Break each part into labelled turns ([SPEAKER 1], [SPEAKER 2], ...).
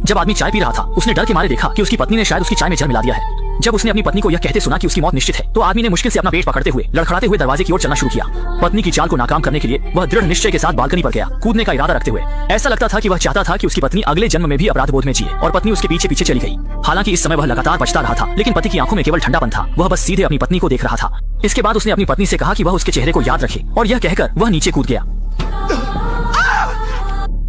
[SPEAKER 1] जब आदमी चाय पी रहा था उसने डर के मारे देखा कि उसकी पत्नी ने शायद उसकी चाय में जहर मिला दिया है। जब उसने अपनी पत्नी को यह कहते सुना कि उसकी मौत निश्चित है तो आदमी ने मुश्किल से अपना पेट पकड़ते हुए लड़खड़ाते हुए दरवाजे की ओर चलना शुरू किया। पत्नी की चाल को नाकाम करने के लिए वह दृढ़ निश्चय के साथ बालकनी पर गया, कूदने का इरादा रखते हुए। ऐसा लगता था कि वह चाहता था कि उसकी पत्नी अगले जन्म में भी अपराध बोध में जिए और पत्नी उसके पीछे पीछे चली गई। हालांकि इस समय वह लगातार बचता रहा था, लेकिन पति की आंखों में केवल ठंडापन था। वह बस सीधे अपनी पत्नी को देख रहा था। इसके बाद उसने अपनी पत्नी से कहा कि वह उसके चेहरे को याद रखे और यह कहकर वह नीचे कूद गया।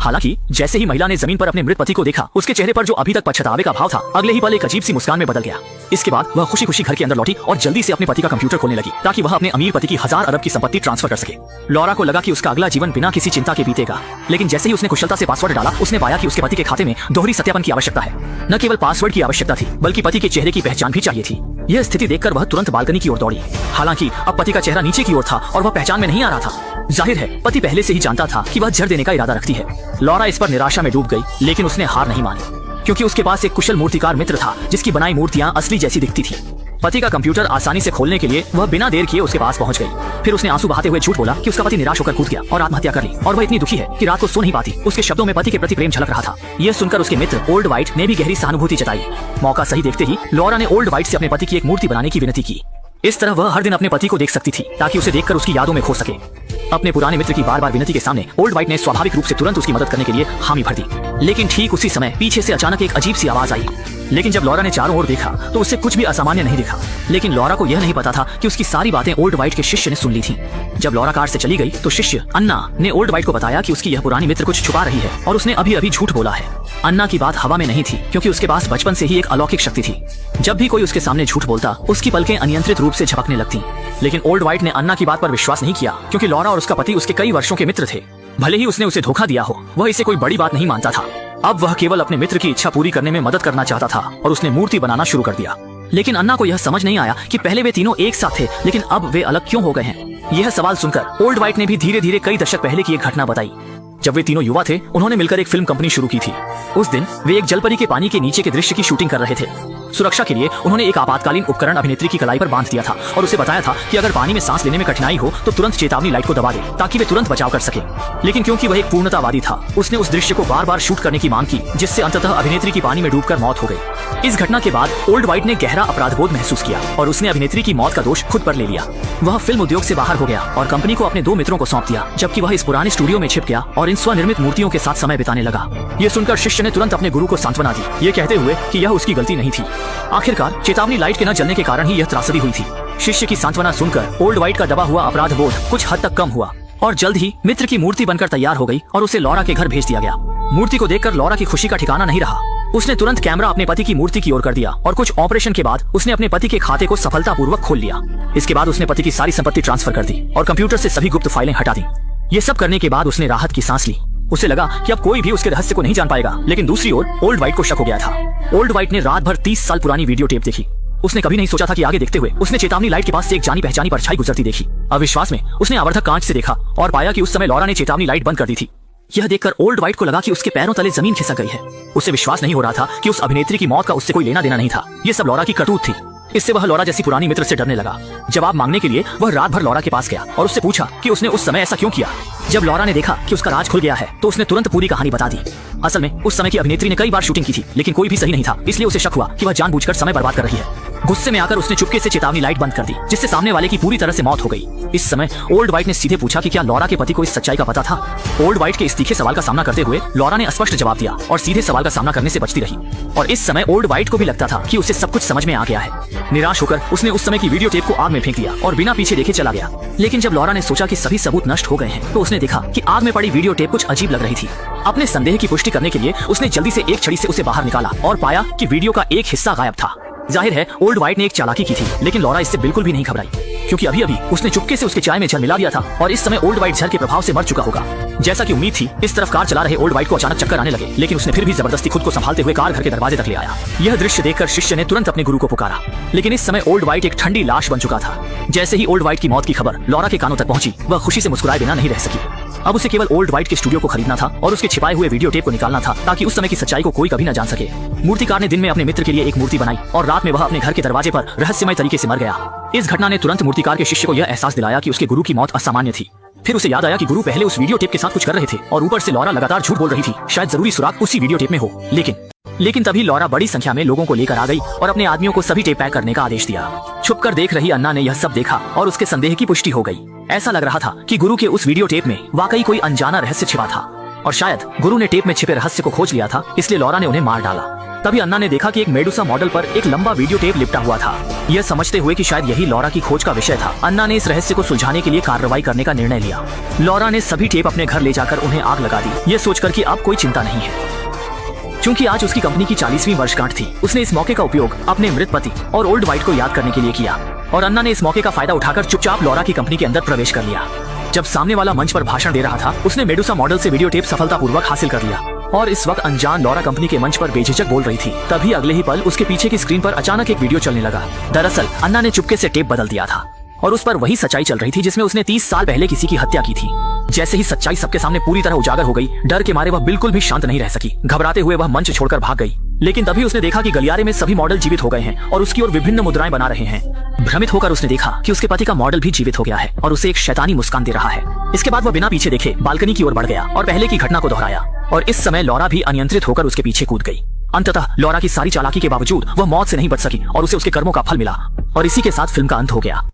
[SPEAKER 1] हालांकि जैसे ही महिला ने जमीन पर अपने मृत पति को देखा, उसके चेहरे पर जो अभी तक पछतावे का भाव था अगले ही पल एक अजीब सी मुस्कान में बदल गया। इसके बाद वह खुशी खुशी घर के अंदर लौटी और जल्दी से अपने पति का कंप्यूटर खोलने लगी ताकि वह अपने अमीर पति की 1000 अरब की संपत्ति ट्रांसफर कर सके। लॉरा को लगा कि उसका अगला जीवन बिना किसी चिंता के बीतेगा, लेकिन जैसे ही उसने कुशलता से पासवर्ड डाला उसने पाया कि उसके पति के खाते में दोहरी सत्यापन की आवश्यकता है। न केवल पासवर्ड की आवश्यकता थी बल्कि पति के चेहरे की पहचान भी चाहिए थी। यह स्थिति देखकर वह तुरंत बालकनी की ओर दौड़ी। हालांकि अब पति का चेहरा नीचे की ओर था और वह पहचान में नहीं आ रहा था। जाहिर है पति पहले से ही जानता था कि वह जहर देने का इरादा रखती है। लॉरा इस पर निराशा में डूब गई, लेकिन उसने हार नहीं मानी क्योंकि उसके पास एक कुशल मूर्तिकार मित्र था जिसकी बनाई मूर्तियां असली जैसी दिखती थी। पति का कंप्यूटर आसानी से खोलने के लिए वह बिना देर किए उसके पास पहुंच गई। फिर उसने आंसू बहाते हुए झूठ बोला कि उसका पति निराश होकर कूद गया और आत्महत्या कर ली और वह इतनी दुखी है कि रात को सो नहीं पाती। उसके शब्दों में पति के प्रति प्रेम झलक रहा था। यह सुनकर उसके मित्र ओल्ड वाइट ने भी गहरी सहानुभूति जताई। मौका सही देखते ही लॉरा ने ओल्ड वाइट से अपने पति की एक मूर्ति बनाने की विनती की। इस तरह वह हर दिन अपने पति को देख सकती थी ताकि उसे देखकर उसकी यादों में खो सके। अपने पुराने मित्र की बार बार विनती के सामने ओल्ड वाइट ने स्वाभाविक रूप से तुरंत उसकी मदद करने के लिए हामी भर दी। लेकिन ठीक उसी समय पीछे से अचानक एक अजीब सी आवाज आई। लेकिन जब लॉरा ने चारों ओर देखा तो उससे कुछ भी असामान्य नहीं दिखा। लेकिन लॉरा को यह नहीं पता था कि उसकी सारी बातें ओल्ड वाइट के शिष्य ने सुन ली थी। जब लॉरा कार से चली गई तो शिष्य अन्ना ने ओल्ड वाइट को बताया कि उसकी यह पुरानी मित्र कुछ छुपा रही है और उसने अभी अभी झूठ बोला है। अन्ना की बात हवा में नहीं थी क्योंकि उसके पास बचपन से ही एक अलौकिक शक्ति थी। जब भी कोई उसके सामने झूठ बोलता उसकी पलकें अनियंत्रित रूप से झपकने लगती। लेकिन ओल्ड वाइट ने अन्ना की बात पर विश्वास नहीं किया क्योंकि लॉरा और उसका पति उसके कई वर्षों के मित्र थे। भले ही उसने उसे धोखा दिया हो, वह इसे कोई बड़ी बात नहीं मानता था। अब वह केवल अपने मित्र की इच्छा पूरी करने में मदद करना चाहता था और उसने मूर्ति बनाना शुरू कर दिया। लेकिन अन्ना को यह समझ नहीं आया कि पहले वे तीनों एक साथ थे लेकिन अब वे अलग क्यों हो गए हैं। यह सवाल सुनकर ओल्ड वाइट ने भी धीरे धीरे कई दशक पहले की एक घटना बताई। जब वे तीनों युवा थे उन्होंने मिलकर एक फिल्म कंपनी शुरू की थी। उस दिन वे एक जलपरी के पानी के नीचे के दृश्य की शूटिंग कर रहे थे। सुरक्षा के लिए उन्होंने एक आपातकालीन उपकरण अभिनेत्री की कलाई पर बांध दिया था और उसे बताया था कि अगर पानी में सांस लेने में कठिनाई हो तो तुरंत चेतावनी लाइट को दबा दे ताकि वे तुरंत बचाव कर सके। लेकिन क्योंकि वह एक पूर्णतावादी था उसने उस दृश्य को बार बार शूट करने की मांग की, जिससे अंततः अभिनेत्री की पानी में डूबकर मौत हो गई। इस घटना के बाद ओल्ड वाइट ने गहरा अपराधबोध महसूस किया और उसने अभिनेत्री की मौत का दोष खुद पर ले लिया। वह फिल्म उद्योग से बाहर हो गया और कंपनी को अपने 2 मित्रों को सौंप दिया, जबकि वह इस पुराने स्टूडियो में छिप गया और इन स्वनिर्मित मूर्तियों के साथ समय बिताने लगा। ये सुनकर शिष्य ने तुरंत अपने गुरु को सांत्वना दी, ये कहते हुए कि यह उसकी गलती नहीं थी। आखिरकार चेतावनी लाइट के न जलने के कारण ही यह त्रासदी हुई थी। शिष्य की सांत्वना सुनकर ओल्ड वाइट का दबा हुआ अपराध बोध कुछ हद तक कम हुआ और जल्द ही मित्र की मूर्ति बनकर तैयार हो गई और उसे लॉरा के घर भेज दिया गया। मूर्ति को देखकर लॉरा की खुशी का ठिकाना नहीं रहा। उसने तुरंत कैमरा अपने पति की मूर्ति की ओर कर दिया और कुछ ऑपरेशन के बाद उसने अपने पति के खाते को सफलतापूर्वक खोल लिया। इसके बाद उसने पति की सारी संपत्ति ट्रांसफर कर दी और कंप्यूटर से सभी गुप्त फाइलें हटा दी। ये सब करने के बाद उसने राहत की सांस ली। उसे लगा कि अब कोई भी उसके रहस्य को नहीं जान पाएगा। लेकिन दूसरी ओर ओल्ड वाइट को शक हो गया था। ओल्ड वाइट ने रात भर 30 साल पुरानी वीडियो टेप देखी। उसने कभी नहीं सोचा था कि आगे देखते हुए उसने चेतावनी लाइट के पास से एक जानी पहचानी परछाई गुजरती देखी। अविश्वास में उसने आवर्धक कांच से देखा और पाया कि उस समय लॉरा ने चेतावनी लाइट बंद कर दी थी। यह देखकर ओल्ड वाइट को लगा कि उसके पैरों तले जमीन खिसक गई है। उसे विश्वास नहीं हो रहा था कि उस अभिनेत्री की मौत का उससे कोई लेना देना नहीं था। ये सब लॉरा की करतूत थी। इससे वह लॉरा जैसी पुरानी मित्र से डरने लगा। जवाब मांगने के लिए वह रात भर लॉरा के पास गया और उससे पूछा कि उसने उस समय ऐसा क्यों किया। जब लॉरा ने देखा कि उसका राज खुल गया है तो उसने तुरंत पूरी कहानी बता दी। असल में उस समय की अभिनेत्री ने कई बार शूटिंग की थी लेकिन कोई भी सही नहीं था, इसलिए उसे शक हुआ कि वह जानबूझकर समय बर्बाद कर रही है। गुस्से में आकर उसने चुपके से चेतावनी लाइट बंद कर दी, जिससे सामने वाले की पूरी तरह से मौत हो गई। इस समय ओल्ड वाइट ने सीधे पूछा कि क्या लॉरा के पति को इस सच्चाई का पता था। ओल्ड वाइट के इस तीखे सवाल का सामना करते हुए लॉरा ने स्पष्ट जवाब दिया और सीधे सवाल का सामना करने से बचती रही। और इस समय ओल्ड वाइट को भी लगता था कि उसे सब कुछ समझ में आ गया है। निराश होकर उसने उस समय की वीडियो टेप को आग में फेंक दिया और बिना पीछे देखे चला गया। लेकिन जब लॉरा ने सोचा कि सभी सबूत नष्ट हो गए हैं तो उसने देखा कि आग में पड़ी वीडियो टेप कुछ अजीब लग रही थी। अपने संदेह की पुष्टि करने के लिए उसने जल्दी से एक छड़ी से उसे बाहर निकाला और पाया कि वीडियो का एक हिस्सा गायब था। जाहिर है ओल्ड वाइट ने एक चालाकी की थी, लेकिन लॉरा इससे बिल्कुल भी नहीं घबराई क्योंकि अभी अभी उसने चुपके से उसके चाय में जहर मिला दिया था और इस समय ओल्ड वाइट जहर के प्रभाव से मर चुका होगा। जैसा कि उम्मीद थी, इस तरफ कार चला रहे ओल्ड वाइट को अचानक चक्कर आने लगे, लेकिन उसने फिर भी जबरदस्ती खुद को संभालते हुए कार घर के दरवाजे तक ले आया। यह दृश्य देखकर शिष्य ने तुरंत अपने गुरु को पुकारा, लेकिन इस समय ओल्ड वाइट एक ठंडी लाश बन चुका था। जैसे ही ओल्ड वाइट की मौत की खबर लॉरा के कानों तक पहुंची, वह खुशी से मुस्कुराए बिना नहीं रह सकी। अब उसे केवल ओल्ड वाइट के स्टूडियो को खरीदना था और उसके छिपाए हुए वीडियो टेप को निकालना था ताकि उस समय की सच्चाई को कोई कभी न जान सके। मूर्तिकार ने दिन में अपने मित्र के लिए एक मूर्ति बनाई और रात में वह अपने घर के दरवाजे पर रहस्यमय तरीके से मर गया। इस घटना ने तुरंत मूर्तिकार के शिष्य को यह एहसास दिलाया कि उसके गुरु की मौत असामान्य थी। फिर उसे याद आया कि गुरु पहले उस वीडियो टेप के साथ कुछ कर रहे थे और ऊपर से लॉरा लगातार झूठ बोल रही थी। शायद जरूरी सुराग उसी वीडियो टेप में हो। लेकिन तभी लॉरा बड़ी संख्या में लोगों को लेकर आ गई और अपने आदमियों को सभी टेप पैक करने का आदेश दिया। छुपकर देख रही अन्ना ने यह सब देखा और उसके संदेह की पुष्टि हो गई। ऐसा लग रहा था कि गुरु के उस वीडियो टेप में वाकई कोई अनजाना रहस्य छिपा था और शायद गुरु ने टेप में छिपे रहस्य को खोज लिया था, इसलिए लॉरा ने उन्हें मार डाला। तभी अन्ना ने देखा कि एक मेडुसा मॉडल पर एक लंबा वीडियो टेप लिपटा हुआ था। यह समझते हुए कि शायद यही लॉरा की खोज का विषय था, अन्ना ने इस रहस्य को सुलझाने के लिए कार्रवाई करने का निर्णय लिया। लॉरा ने सभी टेप अपने घर ले जाकर उन्हें आग लगा दी, ये सोचकर कि अब कोई चिंता नहीं है। चूंकि आज उसकी कंपनी की 40वीं वर्षगांठ थी, उसने इस मौके का उपयोग अपने मृत पति और ओल्ड वाइट को याद करने के लिए किया और अन्ना ने इस मौके का फायदा उठाकर चुपचाप लॉरा की कंपनी के अंदर प्रवेश कर लिया। जब सामने वाला मंच पर भाषण दे रहा था, उसने मेडुसा मॉडल से वीडियो टेप सफलतापूर्वक हासिल कर लिया और इस वक्त अनजान लॉरा कंपनी के मंच पर बेझिझक बोल रही थी। तभी अगले ही पल उसके पीछे की स्क्रीन पर अचानक एक वीडियो चलने लगा। दरअसल अन्ना ने चुपके से टेप बदल दिया था और उस पर वही सच्चाई चल रही थी जिसमें उसने 30 साल पहले किसी की हत्या की थी। जैसे ही सच्चाई सबके सामने पूरी तरह उजागर हो गई, डर के मारे वह बिल्कुल भी शांत नहीं रह सकी। घबराते हुए वह मंच छोड़कर भाग गई। लेकिन तभी उसने देखा कि गलियारे में सभी मॉडल जीवित हो गए हैं और उसकी ओर विभिन्न मुद्राएं बना रहे हैं। भ्रमित होकर उसने देखा कि उसके पति का मॉडल भी जीवित हो गया है और उसे एक शैतानी मुस्कान दे रहा है। इसके बाद वह बिना पीछे देखे बालकनी की ओर बढ़ गया और पहले की घटना को दोहराया और इस समय लॉरा भी अनियंत्रित होकर उसके पीछे कूद गई। अंततः लॉरा की सारी चालाकी के बावजूद वह मौत से नहीं बच सकी और उसे उसके कर्मों का फल मिला और इसी के साथ फिल्म का अंत हो गया।